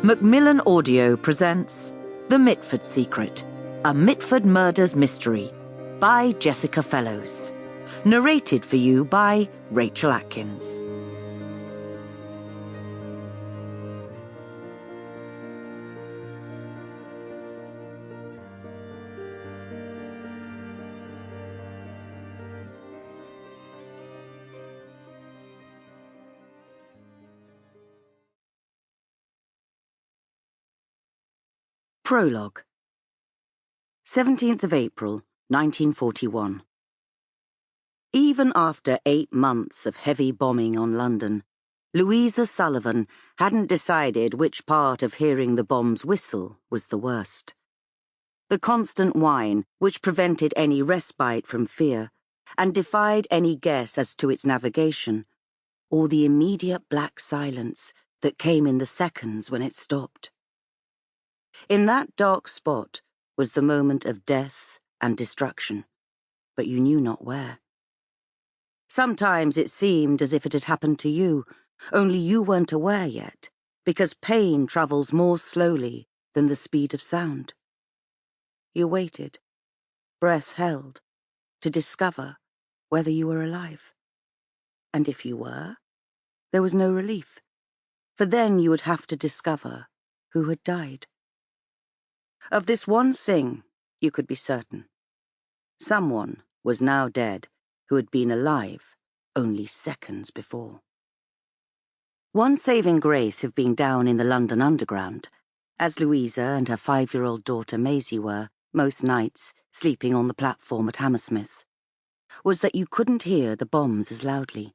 Macmillan Audio presents The Mitford Secret, a Mitford Murders mystery by Jessica Fellows. Narrated for you by Rachel Atkins. Prologue. 17th of April, 1941. Even after 8 months of heavy bombing on London, Louisa Sullivan hadn't decided which part of hearing the bomb's whistle was the worst. The constant whine, which prevented any respite from fear, and defied any guess as to its navigation, or the immediate black silence that came in the seconds when it stopped. In that dark spot was the moment of death and destruction, but you knew not where. Sometimes it seemed as if it had happened to you, only you weren't aware yet, because pain travels more slowly than the speed of sound. You waited, breath held, to discover whether you were alive. And if you were, there was no relief, for then you would have to discover who had died. Of this one thing you could be certain. Someone was now dead who had been alive only seconds before. One saving grace of being down in the London Underground, as Louisa and her 5-year-old daughter Maisie were, most nights, sleeping on the platform at Hammersmith, was that you couldn't hear the bombs as loudly.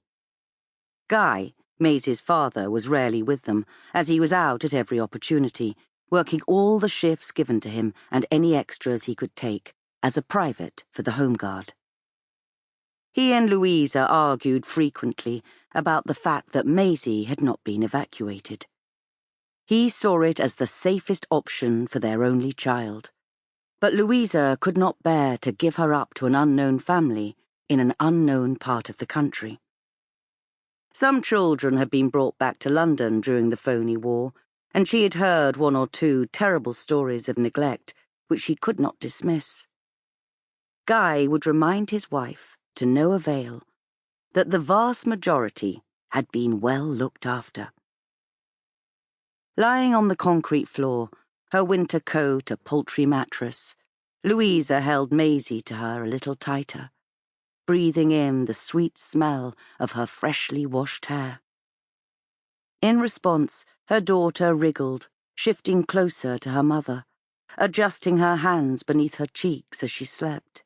Guy, Maisie's father, was rarely with them, as he was out at every opportunity, working all the shifts given to him and any extras he could take, as a private for the Home Guard. He and Louisa argued frequently about the fact that Maisie had not been evacuated. He saw it as the safest option for their only child, but Louisa could not bear to give her up to an unknown family in an unknown part of the country. Some children had been brought back to London during the phony war, and she had heard 1 or 2 terrible stories of neglect which she could not dismiss. Guy would remind his wife, to no avail, that the vast majority had been well looked after. Lying on the concrete floor, her winter coat a paltry mattress, Louisa held Maisie to her a little tighter, breathing in the sweet smell of her freshly washed hair. In response, her daughter wriggled, shifting closer to her mother, adjusting her hands beneath her cheeks as she slept.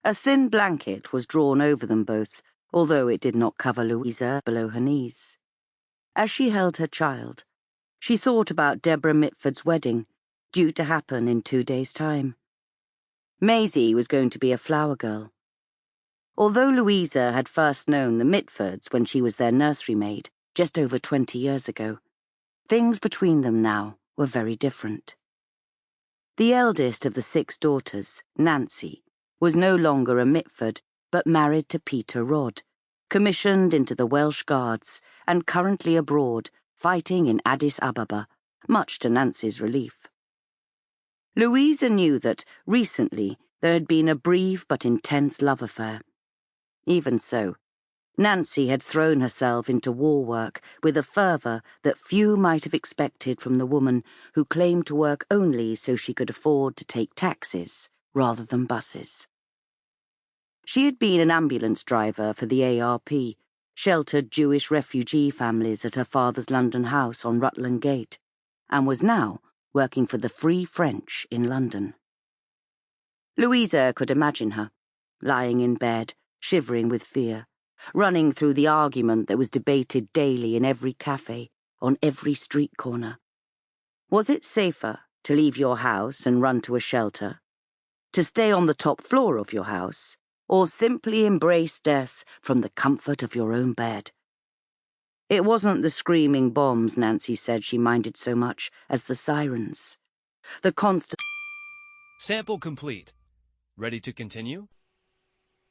A thin blanket was drawn over them both, although it did not cover Louisa below her knees. As she held her child, she thought about Deborah Mitford's wedding, due to happen in 2 days' time. Maisie was going to be a flower girl. Although Louisa had first known the Mitfords when she was their nursery maid, just over 20 years ago, things between them now were very different. The eldest of the 6 daughters, Nancy, was no longer a Mitford, but married to Peter Rodd, commissioned into the Welsh Guards and currently abroad, fighting in Addis Ababa, much to Nancy's relief. Louisa knew that, recently, there had been a brief but intense love affair. Even so, Nancy had thrown herself into war work with a fervour that few might have expected from the woman who claimed to work only so she could afford to take taxis rather than buses. She had been an ambulance driver for the ARP, sheltered Jewish refugee families at her father's London house on Rutland Gate, and was now working for the Free French in London. Louisa could imagine her, lying in bed, shivering with fear, running through the argument that was debated daily in every cafe, on every street corner. Was it safer to leave your house and run to a shelter? To stay on the top floor of your house? Or simply embrace death from the comfort of your own bed? It wasn't the screaming bombs, Nancy said, she minded so much as the sirens. The constant... Sample complete. Ready to continue?